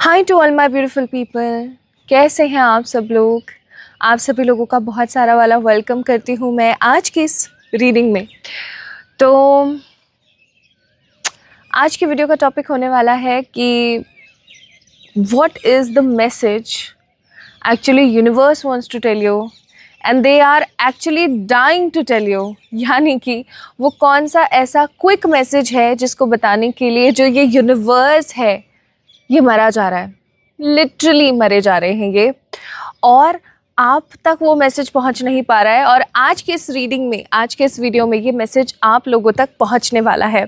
Hi to all my beautiful people. कैसे हैं आप सब लोग? आप सभी लोगों का बहुत सारा वाला वेलकम करती हूँ मैं आज की इस रीडिंग में। तो आज की वीडियो का टॉपिक होने वाला है कि what is the message actually universe wants to tell you and they are actually dying to tell you. यानी कि वो कौन सा ऐसा क्विक मैसेज है जिसको बताने के लिए जो ये यूनिवर्स है ये मरा जा रहा है, लिटरली मरे जा रहे हैं ये, और आप तक वो मैसेज पहुंच नहीं पा रहा है। और आज के इस रीडिंग में, आज के इस वीडियो में ये मैसेज आप लोगों तक पहुंचने वाला है।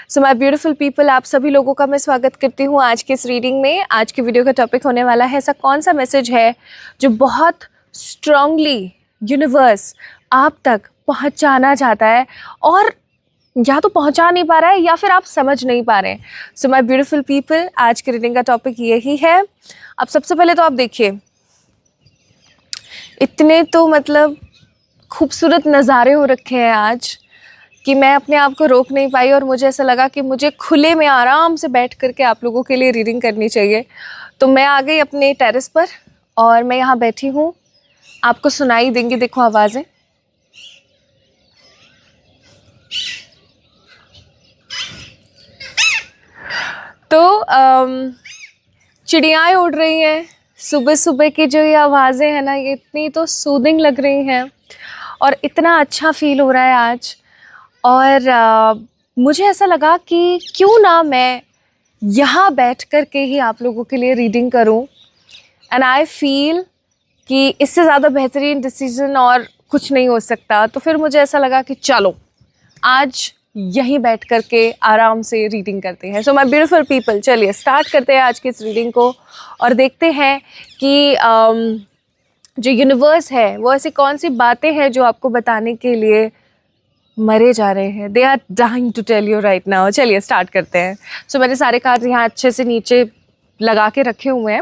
सो माय ब्यूटीफुल पीपल, आप सभी लोगों का मैं स्वागत करती हूँ आज के इस रीडिंग में। आज की वीडियो का टॉपिक होने वाला है ऐसा कौन सा मैसेज है जो बहुत स्ट्रांगली यूनिवर्स आप तक पहुँचाना चाहता है और या तो पहुंचा नहीं पा रहा है या फिर आप समझ नहीं पा रहे हैं। सो माय ब्यूटीफुल पीपल, आज के रीडिंग का टॉपिक यही है। अब सबसे पहले तो आप देखिए, इतने तो मतलब खूबसूरत नज़ारे हो रखे हैं आज कि मैं अपने आप को रोक नहीं पाई और मुझे ऐसा लगा कि मुझे खुले में आराम से बैठ करके आप लोगों के लिए रीडिंग करनी चाहिए। तो मैं आ गई अपने टेरेस पर और मैं यहाँ बैठी हूँ। आपको सुनाई देंगी, देखो आवाज़ें। तो चिड़ियाएँ उड़ रही हैं। सुबह सुबह की जो ये आवाज़ें हैं ना, ये इतनी तो सूदिंग लग रही हैं और इतना अच्छा फील हो रहा है आज। और मुझे ऐसा लगा कि क्यों ना मैं यहाँ बैठ कर के ही आप लोगों के लिए रीडिंग करूँ। एंड आई फील कि इससे ज़्यादा बेहतरीन डिसीजन और कुछ नहीं हो सकता। तो फिर मुझे ऐसा लगा कि चलो आज यहीं बैठ कर के आराम से रीडिंग करते हैं। सो माय ब्यूटीफुल पीपल, चलिए स्टार्ट करते हैं आज की इस रीडिंग को और देखते हैं कि जो यूनिवर्स है वो ऐसी कौन सी बातें हैं जो आपको बताने के लिए मरे जा रहे हैं। They are dying to tell you right now. चलिए स्टार्ट करते हैं। सो मैंने सारे कार्ड यहाँ अच्छे से नीचे लगा के रखे हुए हैं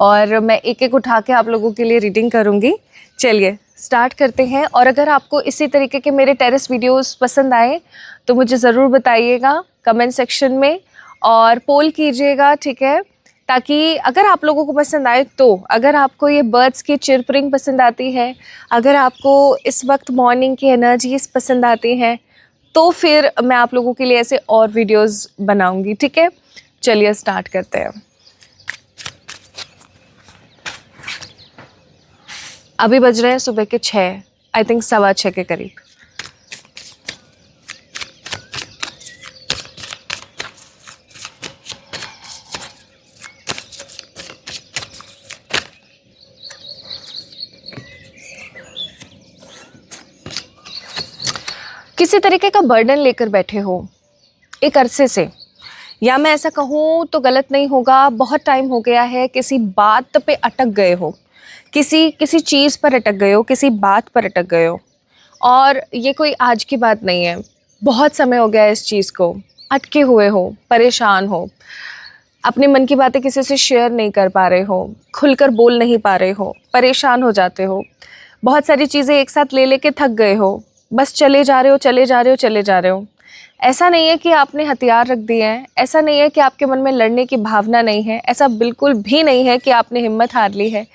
और मैं एक एक उठा के आप लोगों के लिए रीडिंग करूँगी। चलिए स्टार्ट करते हैं। और अगर आपको इसी तरीके के मेरे टेरेस वीडियोस पसंद आए तो मुझे ज़रूर बताइएगा कमेंट सेक्शन में और पोल कीजिएगा, ठीक है? ताकि अगर आप लोगों को पसंद आए तो, अगर आपको ये बर्ड्स की चिरपरिंग पसंद आती है, अगर आपको इस वक्त मॉर्निंग की एनर्जीज पसंद आती हैं, तो फिर मैं आप लोगों के लिए ऐसे और वीडियोस बनाऊंगी, ठीक है? चलिए स्टार्ट करते हैं। अभी बज रहे हैं सुबह के 6, आई थिंक 6:15 के करीब। किसी तरीके का बर्डन लेकर बैठे हो एक अरसे से, या मैं ऐसा कहूँ तो गलत नहीं होगा, बहुत टाइम हो गया है किसी बात पे अटक गए हो, किसी चीज़ पर अटक गए हो, किसी बात पर अटक गए हो। और ये कोई आज की बात नहीं है, बहुत समय हो गया है इस चीज़ को, अटके हुए हो, परेशान हो, अपने मन की बातें किसी से शेयर नहीं कर पा रहे हो, खुलकर बोल नहीं पा रहे हो, परेशान हो जाते हो, बहुत सारी चीज़ें एक साथ ले लेके थक गए हो, बस चले जा रहे हो, चले जा रहे हो, चले जा रहे हो। ऐसा नहीं है कि आपने हथियार रख दिए हैं, ऐसा नहीं है कि आपके मन में लड़ने की भावना नहीं है, ऐसा बिल्कुल भी नहीं है कि आपने हिम्मत हार ली है।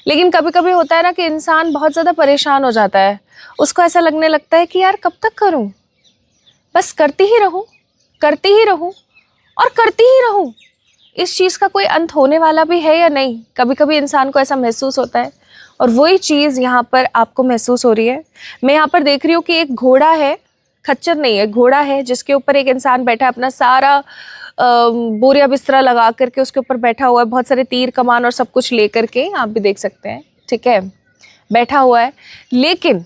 लेकिन कभी कभी होता है ना कि इंसान बहुत ज़्यादा परेशान हो जाता है, उसको ऐसा लगने लगता है कि यार कब तक करूं, बस करती ही रहूं, करती ही रहूं और करती ही रहूं। इस चीज़ का कोई अंत होने वाला भी है या नहीं? कभी कभी इंसान को ऐसा महसूस होता है और वही चीज़ यहाँ पर आपको महसूस हो रही है। मैं यहाँ पर देख रही हूँ कि एक घोड़ा है, खच्चर नहीं है, घोड़ा है, जिसके ऊपर एक इंसान बैठा है, अपना सारा बोरिया बिस्तरा लगा करके उसके ऊपर बैठा हुआ है, बहुत सारे तीर कमान और सब कुछ ले करके, आप भी देख सकते हैं, ठीक है? बैठा हुआ है, लेकिन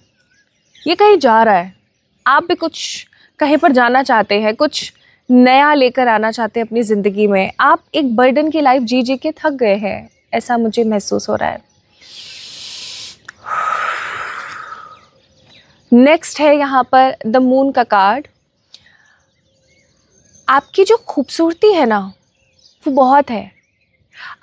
ये कहीं जा रहा है। आप भी कुछ कहीं पर जाना चाहते हैं, कुछ नया लेकर आना चाहते हैं अपनी ज़िंदगी में। आप एक बर्डन की लाइफ जी जी के थक गए हैं, ऐसा मुझे महसूस हो रहा है। नेक्स्ट है यहाँ पर द मून का कार्ड। आपकी जो खूबसूरती है ना वो बहुत है।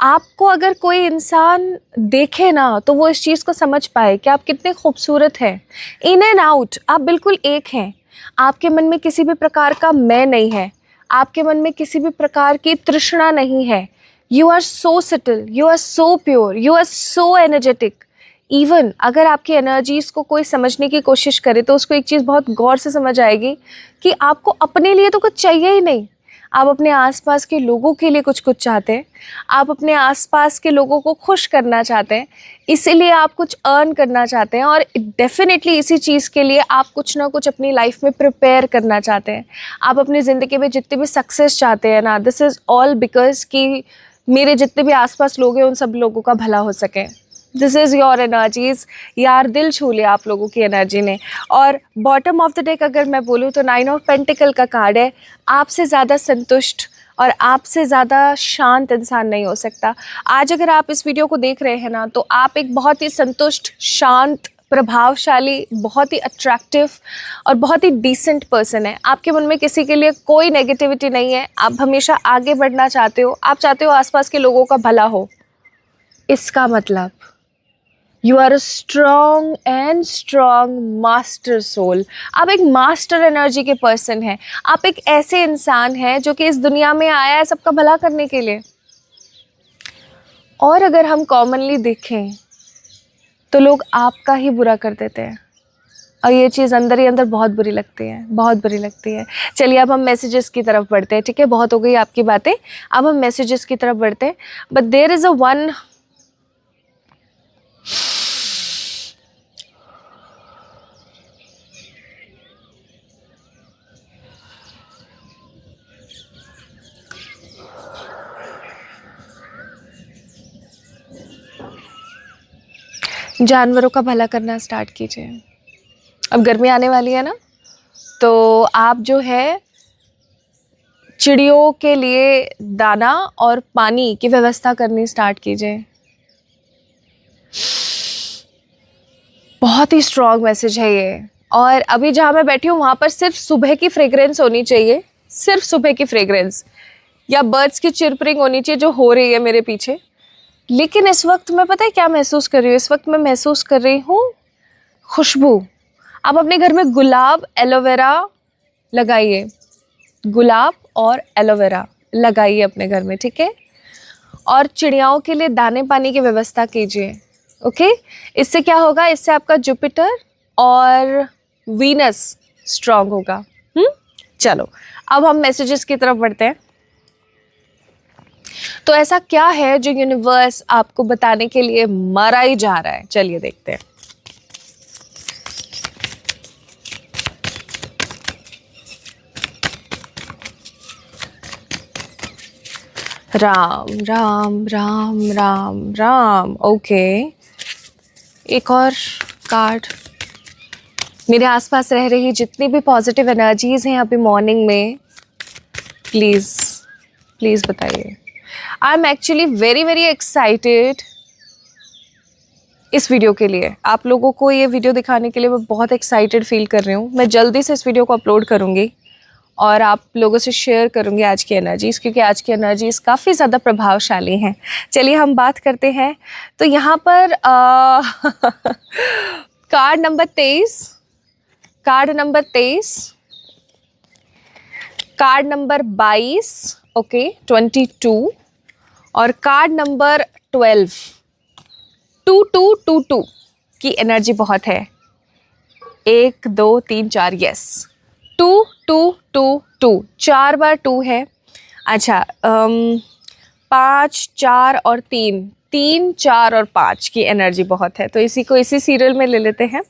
आपको अगर कोई इंसान देखे ना तो वो इस चीज़ को समझ पाए कि आप कितने खूबसूरत हैं। इन एंड आउट आप बिल्कुल एक हैं। आपके मन में किसी भी प्रकार का मैं नहीं है, आपके मन में किसी भी प्रकार की तृष्णा नहीं है, you are so subtle, you are so pure, you are so energetic. Even अगर आपकी एनर्जीज़ को कोई समझने की कोशिश करे तो उसको एक चीज़ बहुत गौर से समझ आएगी कि आपको अपने लिए तो कुछ चाहिए ही नहीं। आप अपने आसपास के लोगों के लिए कुछ कुछ चाहते हैं, आप अपने आसपास के लोगों को खुश करना चाहते हैं, इसीलिए आप कुछ अर्न करना चाहते हैं और डेफिनेटली इसी चीज़ के लिए आप कुछ ना कुछ अपनी लाइफ में प्रिपेयर करना चाहते हैं। आप अपनी ज़िंदगी में जितनी भी सक्सेस चाहते हैं ना, दिस इज़ ऑल बिकॉज कि मेरे जितने भी आसपास लोग हैं उन सब लोगों का भला हो सके। This is your energies. यार दिल छू लिया आप लोगों की एनर्जी ने। और बॉटम ऑफ द डेक अगर मैं बोलूँ तो 9 ऑफ पेंटिकल का कार्ड है। आपसे ज़्यादा संतुष्ट और आपसे ज़्यादा शांत इंसान नहीं हो सकता। आज अगर आप इस वीडियो को देख रहे हैं ना, तो आप एक बहुत ही संतुष्ट, शांत, प्रभावशाली, बहुत ही अट्रैक्टिव और बहुत ही डिसेंट पर्सन है। आपके मन में किसी के लिए कोई नेगेटिविटी नहीं है। आप हमेशा आगे बढ़ना चाहते हो, आप चाहते हो आसपास के लोगों का भला हो। इसका मतलब you are a strong and strong master soul. आप एक मास्टर एनर्जी के पर्सन हैं। आप एक ऐसे इंसान हैं जो कि इस दुनिया में आया है सबका भला करने के लिए। और अगर हम कॉमनली देखें तो लोग आपका ही बुरा कर देते हैं और ये चीज़ अंदर ही अंदर बहुत बुरी लगती है, बहुत बुरी लगती है। चलिए अब हम मैसेजेस की तरफ बढ़ते हैं, ठीक है? बहुत हो गई आपकी बातें, अब हम मैसेजेस की तरफ बढ़ते हैं। But there is a one जानवरों का भला करना स्टार्ट कीजिए। अब गर्मी आने वाली है ना, तो आप जो है चिड़ियों के लिए दाना और पानी की व्यवस्था करनी स्टार्ट कीजिए। बहुत ही स्ट्रॉन्ग मैसेज है ये। और अभी जहाँ मैं बैठी हूँ वहाँ पर सिर्फ सुबह की फ्रेग्रेंस होनी चाहिए, सिर्फ सुबह की फ्रेग्रेंस, या बर्ड्स की चिरपरिंग होनी चाहिए जो हो रही है मेरे पीछे। लेकिन इस वक्त मैं पता है क्या महसूस कर रही हूँ? इस वक्त मैं महसूस कर रही हूँ खुशबू। आप अपने घर में गुलाब, एलोवेरा लगाइए, गुलाब और एलोवेरा लगाइए अपने घर में, ठीक है? और चिड़ियाओं के लिए दाने पानी की व्यवस्था कीजिए, ओके? इससे क्या होगा? इससे आपका जुपिटर और वीनस स्ट्रांग होगा। चलो अब हम मैसेजेस की तरफ बढ़ते हैं। तो ऐसा क्या है जो यूनिवर्स आपको बताने के लिए मरा ही जा रहा है? चलिए देखते हैं। राम राम राम राम राम। ओके, एक और कार्ड। मेरे आसपास रह रही जितनी भी पॉजिटिव एनर्जीज हैं अभी मॉर्निंग में, प्लीज़ प्लीज़ बताइए। I am actually very very excited इस वीडियो के लिए। आप लोगों को ये वीडियो दिखाने के लिए मैं बहुत एक्साइटेड फील कर रही हूँ। मैं जल्दी से इस वीडियो को अपलोड करूँगी और आप लोगों से शेयर करूँगी आज की एनर्जीज़, क्योंकि आज की एनर्जीज़ काफ़ी ज़्यादा प्रभावशाली हैं। चलिए हम बात करते हैं। तो यहाँ पर card number 23, card number 23, card number 22, okay 22, और कार्ड नंबर 12, 2222 की एनर्जी बहुत है। 1 2 3 4, यस 2 2 2 2, 4 बार 2 है। अच्छा 5 4 और 3, 3 4 और 5 की एनर्जी बहुत है। तो इसी को इसी सीरियल में ले लेते हैं।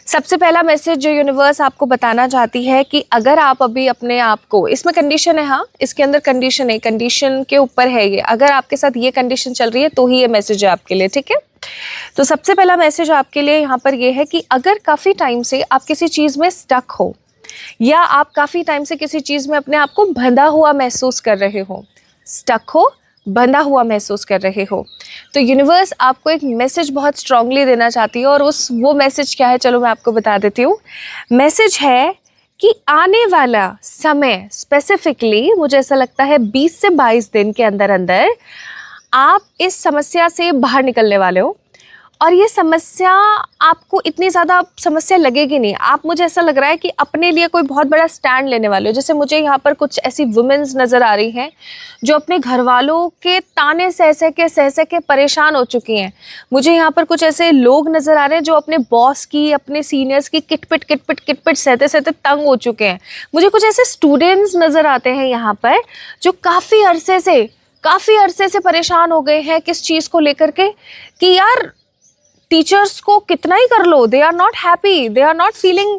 सबसे पहला मैसेज जो यूनिवर्स आपको बताना चाहती है कि अगर आप अभी अपने आप को, इसमें कंडीशन है, हाँ इसके अंदर कंडीशन है, कंडीशन के ऊपर है ये, अगर आपके साथ ये कंडीशन चल रही है तो ही ये मैसेज है आपके लिए, ठीक है? तो सबसे पहला मैसेज आपके लिए यहाँ पर ये है कि अगर काफ़ी टाइम से आप किसी चीज़ में स्टक हो या आप काफ़ी टाइम से किसी चीज़ में अपने आप को बंधा हुआ महसूस कर रहे हो, स्टक हो, बंधा हुआ महसूस कर रहे हो, तो यूनिवर्स आपको एक मैसेज बहुत स्ट्रांगली देना चाहती है। और वो मैसेज क्या है, चलो मैं आपको बता देती हूँ। मैसेज है कि आने वाला समय, स्पेसिफिकली मुझे ऐसा लगता है 20 से 22 दिन के अंदर अंदर आप इस समस्या से बाहर निकलने वाले हो और ये समस्या आपको इतनी ज़्यादा समस्या लगेगी नहीं। आप, मुझे ऐसा लग रहा है कि अपने लिए कोई बहुत बड़ा स्टैंड लेने वाले हो। जैसे मुझे यहाँ पर कुछ ऐसी वुमेन्स नज़र आ रही हैं जो अपने घर वालों के ताने सह के परेशान हो चुकी हैं। मुझे यहाँ पर कुछ ऐसे लोग नज़र आ रहे हैं जो अपने बॉस की, अपने सीनियर्स की किटपिट सहते सहते तंग हो चुके हैं। मुझे कुछ ऐसे स्टूडेंट्स नज़र आते हैं यहाँ पर जो काफ़ी अरसे से परेशान हो गए हैं किस चीज़ को लेकर के कि यार टीचर्स को कितना ही कर लो, they are not happy, they are not feeling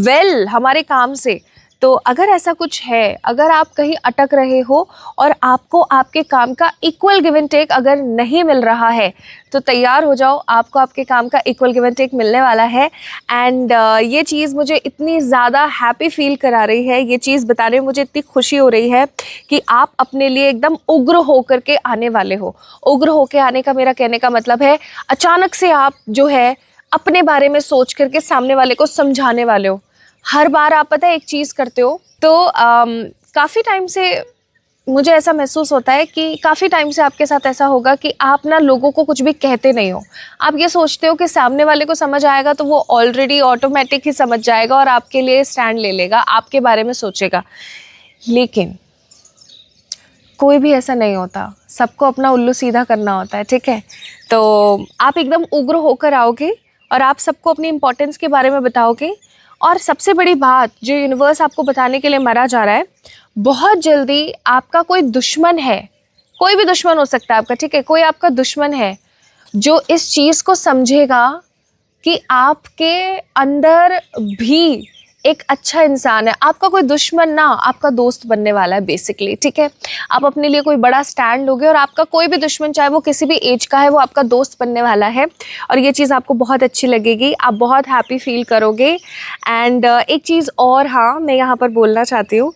well हमारे काम से। तो अगर ऐसा कुछ है, अगर आप कहीं अटक रहे हो और आपको आपके काम का इक्वल गिव एंड टेक अगर नहीं मिल रहा है, तो तैयार हो जाओ, आपको आपके काम का इक्वल गिव एंड टेक मिलने वाला है। एंड ये चीज़ मुझे इतनी ज़्यादा हैप्पी फील करा रही है, ये चीज़ बताने में मुझे इतनी खुशी हो रही है कि आप अपने लिए एकदम उग्र होकर के आने वाले हो। उग्र होकर आने का मेरा कहने का मतलब है अचानक से आप जो है अपने बारे में सोच करके सामने वाले को समझाने वाले हो। हर बार आप पता है एक चीज़ करते हो तो काफ़ी टाइम से मुझे ऐसा महसूस होता है कि काफ़ी टाइम से आपके साथ ऐसा होगा कि आप ना लोगों को कुछ भी कहते नहीं हो। आप ये सोचते हो कि सामने वाले को समझ आएगा तो वो ऑलरेडी ऑटोमेटिक ही समझ जाएगा और आपके लिए स्टैंड ले लेगा, आपके बारे में सोचेगा। लेकिन कोई भी ऐसा नहीं होता, सबको अपना उल्लू सीधा करना होता है, ठीक है। तो आप एकदम उग्र होकर आओगे और आप सबको अपनी इम्पोर्टेंस के बारे में बताओगे। और सबसे बड़ी बात जो यूनिवर्स आपको बताने के लिए मरा जा रहा है, बहुत जल्दी आपका कोई दुश्मन है, कोई भी दुश्मन हो सकता है आपका, ठीक है, कोई आपका दुश्मन है जो इस चीज़ को समझेगा कि आपके अंदर भी एक अच्छा इंसान है। आपका कोई दुश्मन ना आपका दोस्त बनने वाला है बेसिकली, ठीक है। आप अपने लिए कोई बड़ा स्टैंड लोगे और आपका कोई भी दुश्मन, चाहे वो किसी भी एज का है, वो आपका दोस्त बनने वाला है। और ये चीज़ आपको बहुत अच्छी लगेगी, आप बहुत हैप्पी फील करोगे। एंड एक चीज़ और, हाँ, मैं यहाँ पर बोलना चाहती हूँ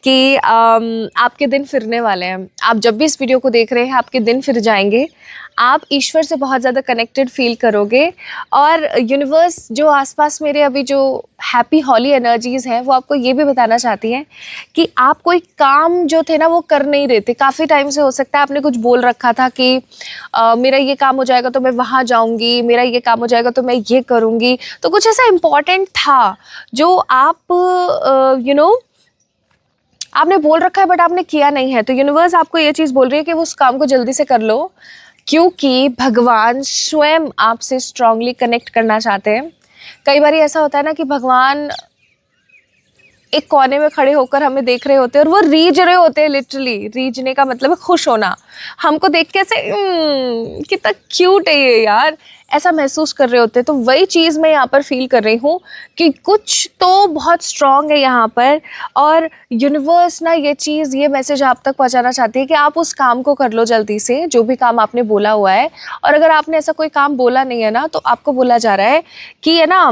कि आपके दिन फिरने वाले हैं। आप जब भी इस वीडियो को देख रहे हैं आपके दिन फिर जाएंगे, आप ईश्वर से बहुत ज़्यादा कनेक्टेड फील करोगे। और यूनिवर्स जो आसपास मेरे अभी जो हैप्पी हॉली एनर्जीज़ हैं वो आपको ये भी बताना चाहती हैं कि आप कोई काम जो थे ना वो कर नहीं रहे थे काफ़ी टाइम से। हो सकता है आपने कुछ बोल रखा था कि मेरा ये काम हो जाएगा तो मैं वहाँ जाऊँगी, मेरा ये काम हो जाएगा तो मैं ये करूँगी। तो कुछ ऐसा इम्पॉर्टेंट था जो आप आपने बोल रखा है बट आपने किया नहीं है। तो यूनिवर्स आपको ये चीज़ बोल रही है कि वो उस काम को जल्दी से कर लो, क्योंकि भगवान स्वयं आपसे स्ट्रांगली कनेक्ट करना चाहते हैं। कई बार ऐसा होता है ना कि भगवान एक कोने में खड़े होकर हमें देख रहे होते हैं और वो रीझ रहे होते हैं। लिटरली रीझने का मतलब है खुश होना, हमको देख के ऐसे कितना क्यूट है ये यार, ऐसा महसूस कर रहे होते हैं। तो वही चीज़ मैं यहाँ पर फील कर रही हूँ कि कुछ तो बहुत स्ट्रांग है यहाँ पर। और यूनिवर्स ना ये चीज़, ये मैसेज आप तक पहुँचाना चाहती है कि आप उस काम को कर लो जल्दी से, जो भी काम आपने बोला हुआ है। और अगर आपने ऐसा कोई काम बोला नहीं है ना, तो आपको बोला जा रहा है कि है ना,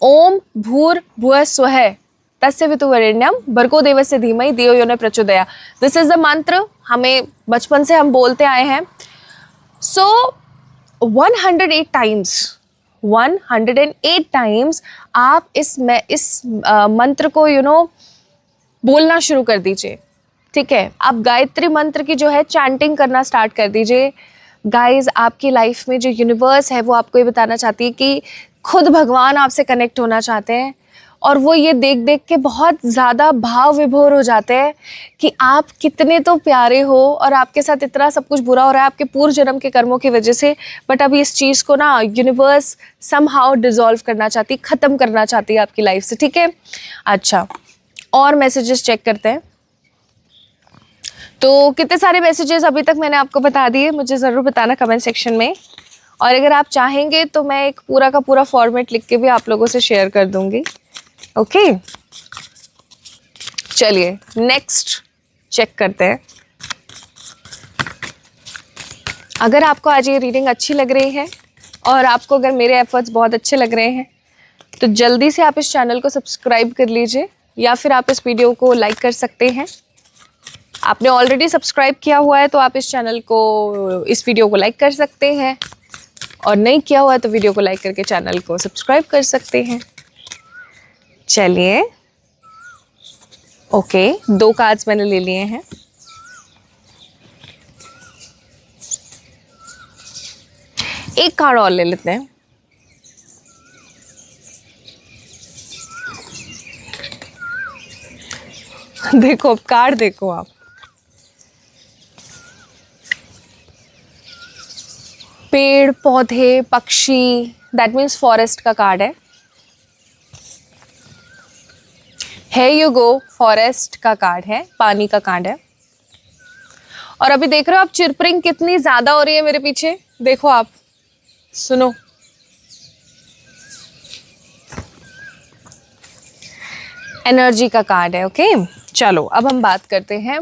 ओम भूर्भुवः स्वः तस्य वितुर्वरेण्यं भर्गो देवस्य धीमहि धियो यो न प्रचोदयात्। दिस इज द मंत्र, हमें बचपन से हम बोलते आए हैं। सो 108 टाइम्स आप इस मंत्र को बोलना शुरू कर दीजिए, ठीक है। आप गायत्री मंत्र की जो है चैंटिंग करना स्टार्ट कर दीजिए। गाइज, आपकी लाइफ में जो यूनिवर्स है वो आपको ये बताना चाहती है कि खुद भगवान आपसे कनेक्ट होना चाहते हैं। और वो ये देख देख के बहुत ज़्यादा भाव विभोर हो जाते हैं कि आप कितने तो प्यारे हो और आपके साथ इतना सब कुछ बुरा हो रहा है आपके पूर्व जन्म के कर्मों की वजह से। बट अब इस चीज़ को ना यूनिवर्स समहाउ डिसॉल्व करना चाहती, ख़त्म करना चाहती है आपकी लाइफ से, ठीक है। अच्छा, और मैसेजेस चेक करते हैं। तो कितने सारे मैसेजेस अभी तक मैंने आपको बता दिए, मुझे ज़रूर बताना कमेंट सेक्शन में। और अगर आप चाहेंगे तो मैं एक पूरा का पूरा फॉर्मेट लिख के भी आप लोगों से शेयर कर दूंगी। ओके, चलिए नेक्स्ट चेक करते हैं। अगर आपको आज ये रीडिंग अच्छी लग रही है और आपको अगर मेरे एफर्ट्स बहुत अच्छे लग रहे हैं तो जल्दी से आप इस चैनल को सब्सक्राइब कर लीजिए, या फिर आप इस वीडियो को लाइक कर सकते हैं। आपने ऑलरेडी सब्सक्राइब किया हुआ है तो आप इस वीडियो को लाइक कर सकते हैं, और नहीं किया हुआ है तो वीडियो को लाइक करके चैनल को सब्सक्राइब कर सकते हैं। चलिए, ओके, 2 कार्ड्स मैंने ले लिए हैं। एक कार्ड और ले लेते हैं। देखो अब कार्ड देखो आप, पेड़ पौधे पक्षी, दैट मीन्स फॉरेस्ट का कार्ड है यू गो, फॉरेस्ट का कार्ड है, पानी का कार्ड है। और अभी देख रहे हो आप चिरपरिंग कितनी ज्यादा हो रही है मेरे पीछे, देखो आप, सुनो। एनर्जी का कार्ड है। ओके चलो अब हम बात करते हैं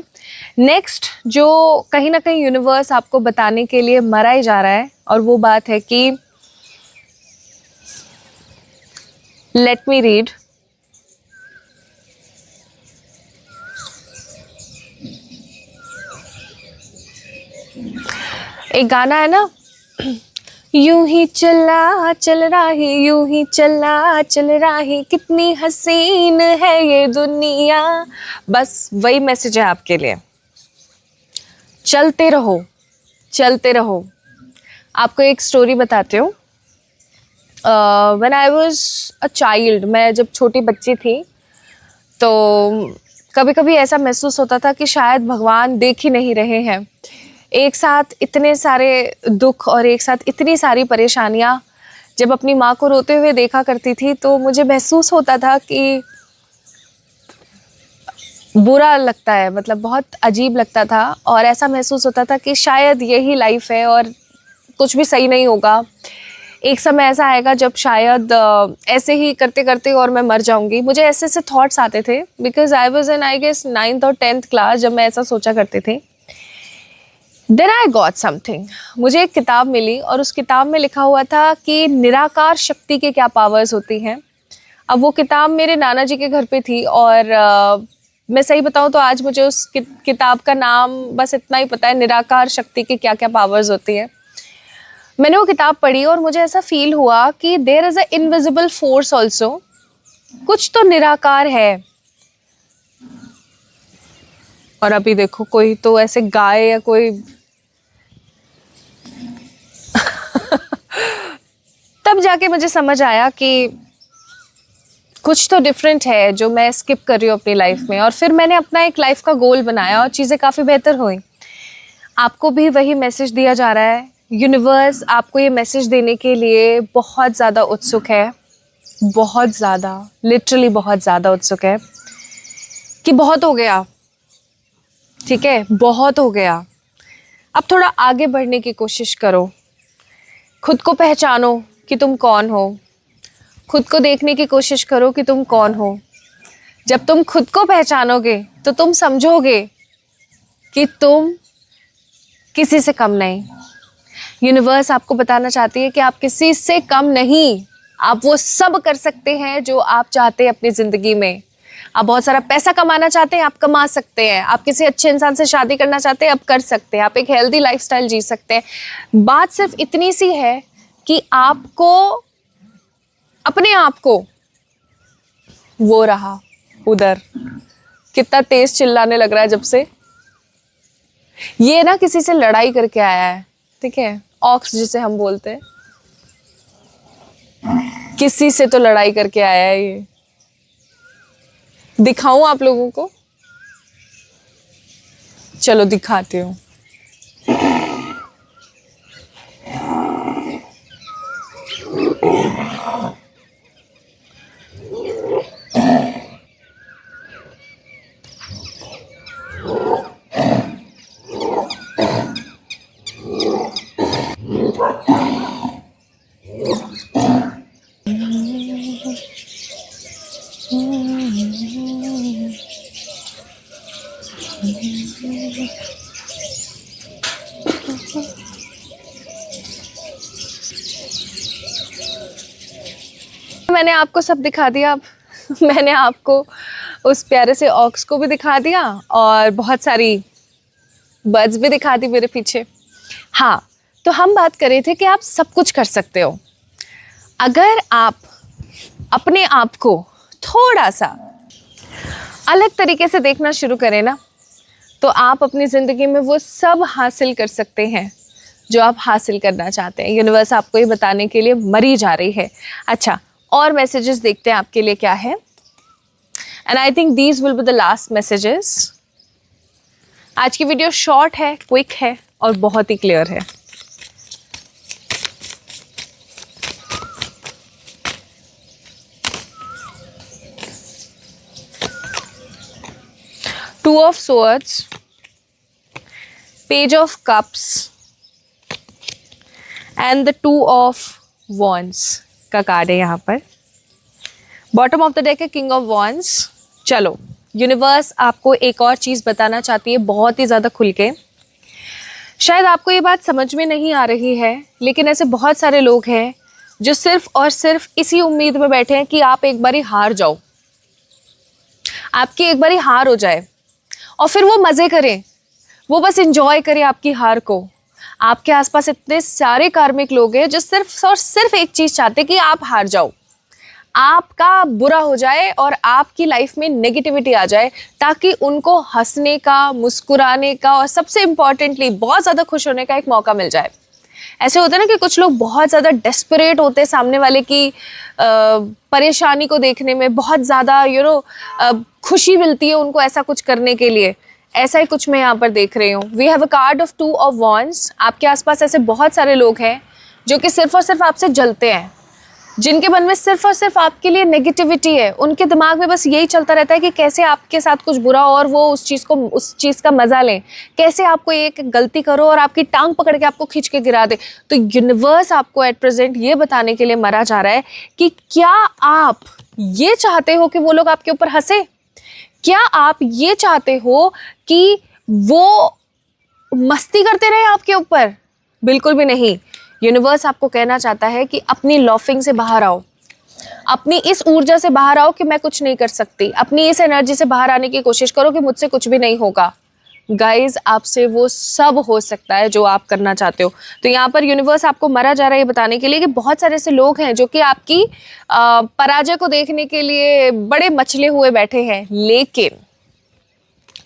नेक्स्ट, जो कहीं ना कहीं यूनिवर्स आपको बताने के लिए मरा ही जा रहा है, और वो बात है कि लेट मी रीड। एक गाना है ना, यूं ही चला चल रहा है, यूं ही चला चल रहा है, कितनी हसीन है ये दुनिया। बस वही मैसेज है आपके लिए, चलते रहो चलते रहो। आपको एक स्टोरी बताती हूँ। When I was a child, मैं जब छोटी बच्ची थी तो कभी कभी ऐसा महसूस होता था कि शायद भगवान देख ही नहीं रहे हैं। एक साथ इतने सारे दुख और एक साथ इतनी सारी परेशानियाँ जब अपनी माँ को रोते हुए देखा करती थी तो मुझे महसूस होता था कि बुरा लगता है, मतलब बहुत अजीब लगता था, और ऐसा महसूस होता था कि शायद यही लाइफ है और कुछ भी सही नहीं होगा। एक समय ऐसा आएगा जब शायद ऐसे ही करते करते और मैं मर जाऊंगी। मुझे ऐसे ऐसे थॉट्स आते थे, because I was in I guess 9th और 10th क्लास जब मैं ऐसा सोचा करती थी। देन आई गॉट समथिंग, मुझे एक किताब मिली और उस किताब में लिखा हुआ था कि निराकार शक्ति के क्या पावर्स होती हैं। अब वो किताब मेरे नाना जी के घर पे थी, और मैं सही बताऊं तो आज मुझे उस किताब का नाम बस इतना ही पता है, निराकार शक्ति की क्या क्या पावर्स होती है। मैंने वो किताब पढ़ी और मुझे ऐसा फील हुआ कि there is a invisible force also, कुछ तो निराकार है। और अभी देखो कोई तो ऐसे गाय या कोई तब जाके मुझे समझ आया कि कुछ तो डिफरेंट है जो मैं स्किप कर रही हूँ अपनी लाइफ में। और फिर मैंने अपना एक लाइफ का गोल बनाया और चीज़ें काफ़ी बेहतर हुई। आपको भी वही मैसेज दिया जा रहा है। यूनिवर्स आपको ये मैसेज देने के लिए बहुत ज़्यादा उत्सुक है, बहुत ज़्यादा, लिटरली बहुत ज़्यादा उत्सुक है कि बहुत हो गया, ठीक है, बहुत हो गया। अब थोड़ा आगे बढ़ने की कोशिश करो, खुद को पहचानो कि तुम कौन हो, खुद को देखने की कोशिश करो कि तुम कौन हो। जब तुम खुद को पहचानोगे तो तुम समझोगे कि तुम किसी से कम नहीं। यूनिवर्स आपको बताना चाहती है कि आप किसी से कम नहीं, आप वो सब कर सकते हैं जो आप चाहते हैं अपनी ज़िंदगी में। आप बहुत सारा पैसा कमाना चाहते हैं, आप कमा सकते हैं। आप किसी अच्छे इंसान से शादी करना चाहते हैं, आप कर सकते हैं। आप एक हेल्दी लाइफस्टाइल जी सकते हैं। बात सिर्फ इतनी सी है कि आपको अपने आप को, वो रहा उधर कितना तेज चिल्लाने लग रहा है जब से, ये ना किसी से लड़ाई करके आया है, ठीक है, ऑक्स जिसे हम बोलते हैं, किसी से तो लड़ाई करके आया है ये। दिखाऊं आप लोगों को? चलो दिखाती हूँ। मैंने आपको सब दिखा दिया। अब मैंने आपको उस प्यारे से ऑक्स को भी दिखा दिया और बहुत सारी बर्ड्स भी दिखा दी मेरे पीछे। हाँ, तो हम बात कर रहे थे कि आप सब कुछ कर सकते हो अगर आप अपने आप को थोड़ा सा अलग तरीके से देखना शुरू करें ना, तो आप अपनी ज़िंदगी में वो सब हासिल कर सकते हैं जो आप हासिल करना चाहते हैं। यूनिवर्स आपको ये बताने के लिए मरी जा रही है। अच्छा, और मैसेजेस देखते हैं आपके लिए क्या है। And I think these will be the last messages. आज की वीडियो शॉर्ट है, क्विक है और बहुत ही क्लियर है। Two of Swords, Page of Cups and the Two of Wands का कार्ड है यहाँ पर। बॉटम ऑफ द डेक है किंग ऑफ वॉन्ड्स। चलो, यूनिवर्स आपको एक और चीज़ बताना चाहती है बहुत ही ज़्यादा खुल के। शायद आपको ये बात समझ में नहीं आ रही है, लेकिन ऐसे बहुत सारे लोग हैं जो सिर्फ और सिर्फ इसी उम्मीद में बैठे हैं कि आप एक बारी हार जाओ, आपकी एक बारी हार हो जाए और फिर वो मज़े करें, वो बस एंजॉय करें आपकी हार को। आपके आसपास इतने सारे कार्मिक लोग हैं जो सिर्फ और सिर्फ एक चीज़ चाहते हैं कि आप हार जाओ, आपका बुरा हो जाए और आपकी लाइफ में नेगेटिविटी आ जाए, ताकि उनको हंसने का, मुस्कुराने का और सबसे इम्पॉर्टेंटली बहुत ज़्यादा खुश होने का एक मौका मिल जाए। ऐसे होता है ना कि कुछ लोग बहुत ज़्यादा डेस्परेट होते हैं सामने वाले की परेशानी को देखने में, बहुत ज़्यादा खुशी मिलती है उनको ऐसा कुछ करने के लिए। ऐसा ही कुछ मैं यहाँ पर देख रही हूँ। We have a card of two of wands. आपके आसपास ऐसे बहुत सारे लोग हैं जो कि सिर्फ और सिर्फ आपसे जलते हैं, जिनके मन में सिर्फ और सिर्फ आपके लिए नेगेटिविटी है। उनके दिमाग में बस यही चलता रहता है कि कैसे आपके साथ कुछ बुरा हो और वो उस चीज़ का मज़ा लें, कैसे आपको एक गलती करो और आपकी टांग पकड़ के आपको खींच के गिरा दे। तो यूनिवर्स आपको एट प्रेजेंट ये बताने के लिए मरा जा रहा है कि क्या आप ये चाहते हो कि वो लोग आपके ऊपर हंसे? क्या आप ये चाहते हो कि वो मस्ती करते रहे आपके ऊपर? बिल्कुल भी नहीं। यूनिवर्स आपको कहना चाहता है कि अपनी लॉफिंग से बाहर आओ, अपनी इस ऊर्जा से बाहर आओ कि मैं कुछ नहीं कर सकती, अपनी इस एनर्जी से बाहर आने की कोशिश करो कि मुझसे कुछ भी नहीं होगा। गाइज, आपसे वो सब हो सकता है जो आप करना चाहते हो। तो यहाँ पर यूनिवर्स आपको मरा जा रहा है ये बताने के लिए कि बहुत सारे ऐसे लोग हैं जो कि आपकी पराजय को देखने के लिए बड़े मचले हुए बैठे हैं, लेकिन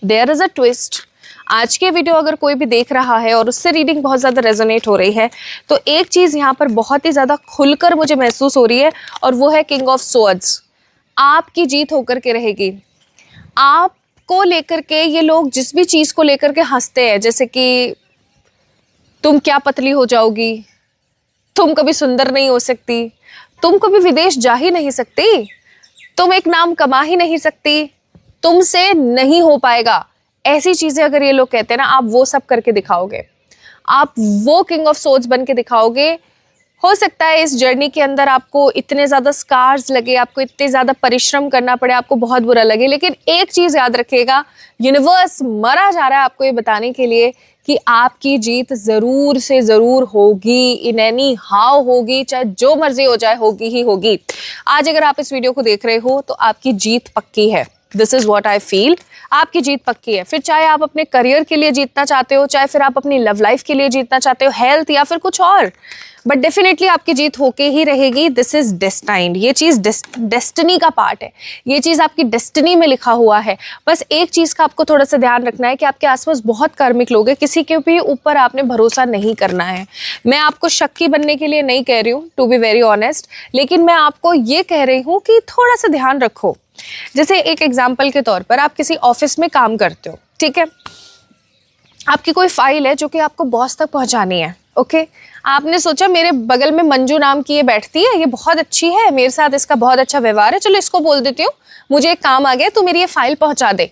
देयर इज अ ट्विस्ट। आज के वीडियो अगर कोई भी देख रहा है और उससे रीडिंग बहुत ज़्यादा रेजोनेट हो रही है, तो एक चीज़ यहाँ पर बहुत ही ज़्यादा खुलकर मुझे महसूस हो रही है, और वो है किंग ऑफ स्वॉर्ड्स। आपकी जीत होकर के रहेगी। आपको लेकर के ये लोग जिस भी चीज़ को लेकर के हंसते हैं, जैसे कि तुम क्या पतली हो जाओगी, तुम कभी सुंदर नहीं हो सकती, तुम कभी विदेश जा ही नहीं सकती, तुम एक नाम कमा ही नहीं सकती, तुमसे नहीं हो पाएगा, ऐसी चीज़ें अगर ये लोग कहते हैं ना, आप वो सब करके दिखाओगे, आप वो किंग ऑफ सोर्ड्स बन के दिखाओगे। हो सकता है इस जर्नी के अंदर आपको इतने ज़्यादा स्कार्स लगे, आपको इतने ज़्यादा परिश्रम करना पड़े, आपको बहुत बुरा लगे, लेकिन एक चीज़ याद रखिएगा, यूनिवर्स मरा जा रहा है आपको ये बताने के लिए कि आपकी जीत ज़रूर से ज़रूर होगी, इन एनी हाउ होगी, चाहे जो मर्जी हो जाए, होगी ही होगी। आज अगर आप इस वीडियो को देख रहे हो तो आपकी जीत पक्की है। This is what I feel. आपकी जीत पक्की है। फिर चाहे आप अपने करियर के लिए जीतना चाहते हो, चाहे फिर आप अपनी लव लाइफ के लिए जीतना चाहते हो, हेल्थ या फिर कुछ और, बट डेफिनेटली आपकी जीत होके ही रहेगी। This is destined. ये चीज़ डेस्टिनी का पार्ट है, ये चीज़ आपकी डेस्टिनी में लिखा हुआ है। बस एक चीज़ का आपको थोड़ा सा ध्यान रखना है कि आपके आसपास बहुत कार्मिक लोग हैं, किसी के भी ऊपर आपने भरोसा नहीं करना है। मैं आपको शक्की बनने के लिए नहीं कह रही हूँ, टू बी वेरी ऑनेस्ट, लेकिन मैं आपको ये कह रही हूँ कि थोड़ा सा ध्यान रखो। जैसे एक एग्जाम्पल के तौर पर, आप किसी ऑफिस में काम करते हो, ठीक है, आपकी कोई फाइल है जो कि आपको बॉस तक पहुंचानी है, ओके। आपने सोचा मेरे बगल में मंजू नाम की ये बैठती है, ये बहुत अच्छी है, मेरे साथ इसका बहुत अच्छा व्यवहार है, चलो इसको बोल देती हूँ, मुझे एक काम आ गया, तू मेरी ये फाइल पहुंचा दे।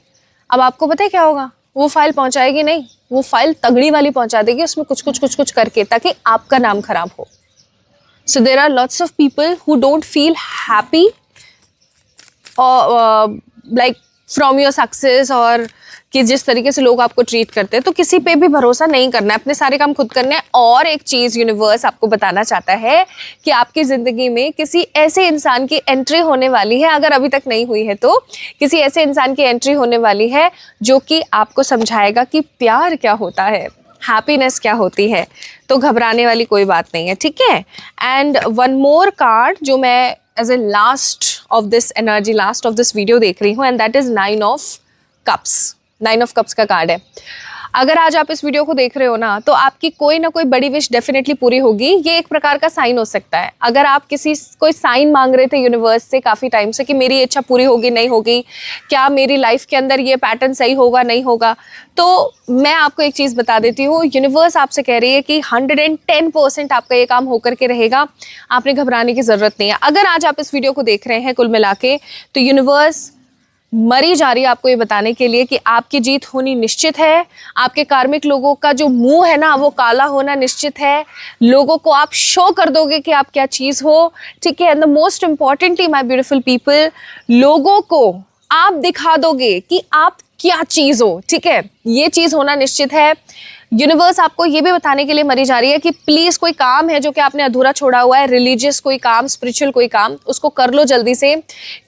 अब आपको पता है क्या होगा? वो फाइल पहुंचाएगी नहीं, वो फाइल तगड़ी वाली पहुंचा देगी, उसमें कुछ करके, ताकि आपका नाम खराब हो। So there are lots of people who don't feel happy और लाइक फ्रॉम योर सक्सेस, और कि जिस तरीके से लोग आपको ट्रीट करते हैं, तो किसी पे भी भरोसा नहीं करना है, अपने सारे काम खुद करने हैं। और एक चीज़ यूनिवर्स आपको बताना चाहता है कि आपकी ज़िंदगी में किसी ऐसे इंसान की एंट्री होने वाली है, अगर अभी तक नहीं हुई है तो किसी ऐसे इंसान की एंट्री होने वाली है जो कि आपको समझाएगा कि प्यार क्या होता है, हैप्पीनेस क्या होती है। तो घबराने वाली कोई बात नहीं है, ठीक है। एंड वन मोर कार्ड जो मैं as a last of this energy, last of this video देख रही हूँ, and that is 9 of cups. 9 of cups का कार्ड है। अगर आज आप इस वीडियो को देख रहे हो ना, तो आपकी कोई ना कोई बड़ी विश डेफिनेटली पूरी होगी। ये एक प्रकार का साइन हो सकता है। अगर आप कोई साइन मांग रहे थे यूनिवर्स से काफ़ी टाइम से कि मेरी इच्छा पूरी होगी नहीं होगी, क्या मेरी लाइफ के अंदर ये पैटर्न सही होगा नहीं होगा, तो मैं आपको एक चीज़ बता देती हूँ, यूनिवर्स आपसे कह रही है कि 110% आपका ये काम होकर के रहेगा। आपने घबराने की ज़रूरत नहीं है। अगर आज आप इस वीडियो को देख रहे हैं कुल मिला के, तो यूनिवर्स मरी जा रही है आपको ये बताने के लिए कि आपकी जीत होनी निश्चित है। आपके कार्मिक लोगों का जो मुंह है ना, वो काला होना निश्चित है। लोगों को आप शो कर दोगे कि आप क्या चीज़ हो, ठीक है। And the most importantly my beautiful people, लोगों को आप दिखा दोगे कि आप क्या चीज़ हो, ठीक है। ये चीज़ होना निश्चित है। यूनिवर्स आपको ये भी बताने के लिए मरी जा रही है कि प्लीज़ कोई काम है जो कि आपने अधूरा छोड़ा हुआ है, रिलीजियस कोई काम, स्पिरिचुअल कोई काम, उसको कर लो जल्दी से।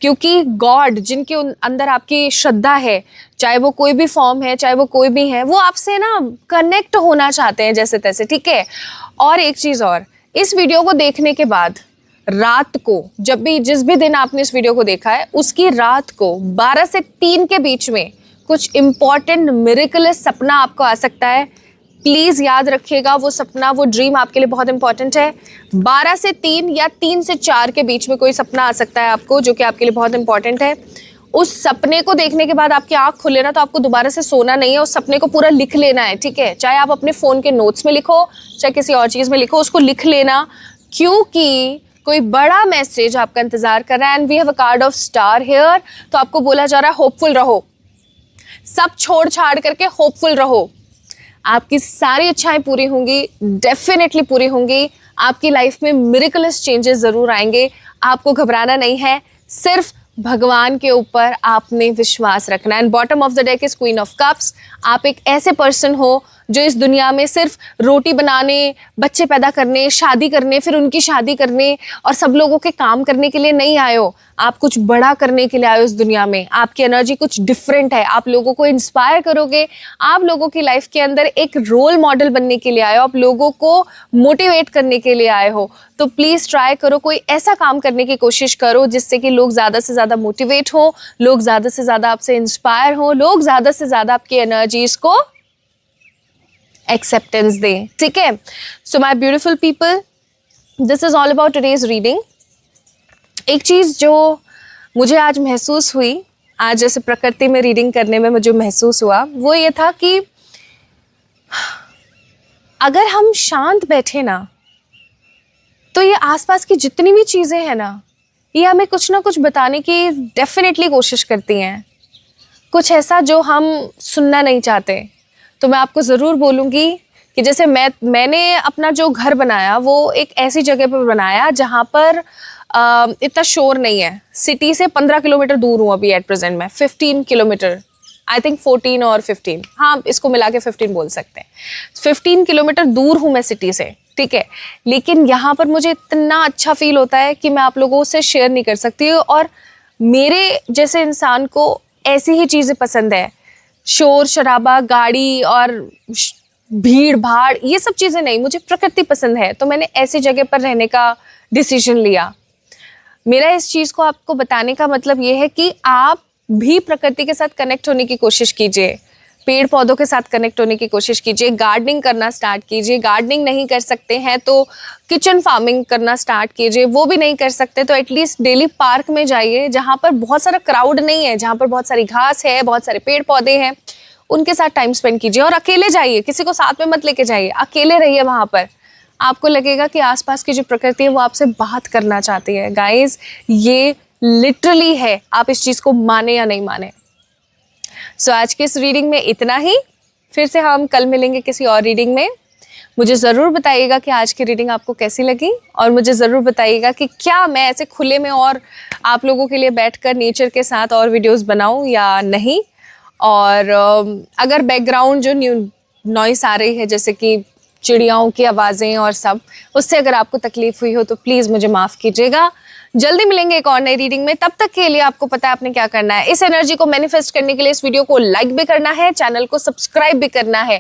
क्योंकि गॉड जिनके अंदर आपकी श्रद्धा है, चाहे वो कोई भी फॉर्म है, चाहे वो कोई भी है, वो आपसे ना कनेक्ट होना चाहते हैं जैसे तैसे, ठीक है। और एक चीज़ और, इस वीडियो को देखने के बाद रात को, जब भी जिस भी दिन आपने इस वीडियो को देखा है, उसकी रात को 12 से 3 के बीच में कुछ इम्पॉर्टेंट मिरेकलस सपना आपको आ सकता है। प्लीज़ याद रखिएगा, वो सपना, वो ड्रीम आपके लिए बहुत इंपॉर्टेंट है। 12 से 3 या 3 से 4 के बीच में कोई सपना आ सकता है आपको, जो कि आपके लिए बहुत इंपॉर्टेंट है। उस सपने को देखने के बाद आपकी आंख खुले ना, तो आपको दोबारा से सोना नहीं है, उस सपने को पूरा लिख लेना है, ठीक है। चाहे आप अपने फ़ोन के नोट्स में लिखो, चाहे किसी और चीज़ में लिखो, उसको लिख लेना, क्योंकि कोई बड़ा मैसेज आपका इंतज़ार कर रहा है। And we have a card of star here. तो आपको बोला जा रहा है होपफुल रहो, सब छोड़ छाड़ करके होपफुल रहो। आपकी सारी इच्छाएं पूरी होंगी, डेफिनेटली पूरी होंगी। आपकी लाइफ में मिरेकलस चेंजेस ज़रूर आएंगे। आपको घबराना नहीं है, सिर्फ भगवान के ऊपर आपने विश्वास रखना है। And bottom of the deck is queen of cups. आप एक ऐसे पर्सन हो जो इस दुनिया में सिर्फ रोटी बनाने, बच्चे पैदा करने, शादी करने, फिर उनकी शादी करने और सब लोगों के काम करने के लिए नहीं आए हो। आप कुछ बड़ा करने के लिए आए हो इस दुनिया में। आपकी एनर्जी कुछ डिफरेंट है। आप लोगों को इंस्पायर करोगे। आप लोगों की लाइफ के अंदर एक रोल मॉडल बनने के लिए आए हो। आप लोगों को मोटिवेट करने के लिए आए हो। तो प्लीज़ ट्राई करो, कोई ऐसा काम करने की कोशिश करो जिससे कि लोग ज़्यादा से ज़्यादा मोटिवेट हो, लोग ज़्यादा से ज़्यादा आपसे इंस्पायर हो, लोग ज़्यादा से ज़्यादा आपकी एनर्जीज़ को एक्सेप्टेंस दें, ठीक है। So my beautiful people, this is all about today's reading. एक चीज़ जो मुझे आज महसूस हुई, आज जैसे प्रकृति में रीडिंग करने में मुझे महसूस हुआ, वो ये था कि अगर हम शांत बैठे ना, तो ये आसपास की जितनी भी चीज़ें हैं ना, ये हमें कुछ ना कुछ बताने की डेफिनेटली कोशिश करती हैं, कुछ ऐसा जो हम सुनना नहीं चाहते। तो मैं आपको ज़रूर बोलूँगी कि जैसे मैंने अपना जो घर बनाया, वो एक ऐसी जगह पर बनाया जहाँ पर इतना शोर नहीं है। सिटी से 15 किलोमीटर दूर हूँ अभी एट प्रेजेंट मैं, 15 किलोमीटर, आई थिंक 14 और 15, हाँ इसको मिला के 15 बोल सकते हैं। 15 किलोमीटर दूर हूँ मैं सिटी से, ठीक है। लेकिन यहाँ पर मुझे इतना अच्छा फील होता है कि मैं आप लोगों से शेयर नहीं कर सकती। और मेरे जैसे इंसान को ऐसी ही चीज़ें पसंद है, शोर शराबा, गाड़ी और भीड़ भाड़, ये सब चीज़ें नहीं, मुझे प्रकृति पसंद है। तो मैंने ऐसी जगह पर रहने का डिसीजन लिया। मेरा इस चीज़ को आपको बताने का मतलब ये है कि आप भी प्रकृति के साथ कनेक्ट होने की कोशिश कीजिए, पेड़ पौधों के साथ कनेक्ट होने की कोशिश कीजिए, गार्डनिंग करना स्टार्ट कीजिए। गार्डनिंग नहीं कर सकते हैं तो किचन फार्मिंग करना स्टार्ट कीजिए। वो भी नहीं कर सकते तो एटलीस्ट डेली पार्क में जाइए, जहाँ पर बहुत सारा क्राउड नहीं है, जहाँ पर बहुत सारी घास है, बहुत सारे पेड़ पौधे हैं, उनके साथ टाइम स्पेंड कीजिए। और अकेले जाइए, किसी को साथ में मत लेके जाइए, अकेले रहिए वहाँ पर। आपको लगेगा कि आसपास की जो प्रकृति है वो आपसे बात करना चाहती है। गाइज, ये लिटरली है, आप इस चीज़ को माने या नहीं माने। सो आज की इस रीडिंग में इतना ही। फिर से हम कल मिलेंगे किसी और रीडिंग में। मुझे ज़रूर बताइएगा कि आज की रीडिंग आपको कैसी लगी, और मुझे ज़रूर बताइएगा कि क्या मैं ऐसे खुले में और आप लोगों के लिए बैठकर नेचर के साथ और वीडियोस बनाऊं या नहीं। और अगर बैकग्राउंड जो नॉइस आ रही है, जैसे कि चिड़ियाओं की आवाज़ें और सब, उससे अगर आपको तकलीफ़ हुई हो तो प्लीज़ मुझे माफ़ कीजिएगा। जल्दी मिलेंगे एक और नई रीडिंग में। तब तक के लिए आपको पता है आपने क्या करना है। इस एनर्जी को मैनिफेस्ट करने के लिए इस वीडियो को लाइक भी करना है, चैनल को सब्सक्राइब भी करना है,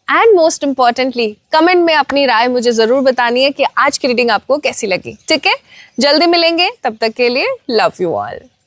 एंड मोस्ट इंपॉर्टेंटली कमेंट में अपनी राय मुझे ज़रूर बतानी है कि आज की रीडिंग आपको कैसी लगी, ठीक है। जल्दी मिलेंगे, तब तक के लिए लव यू ऑल।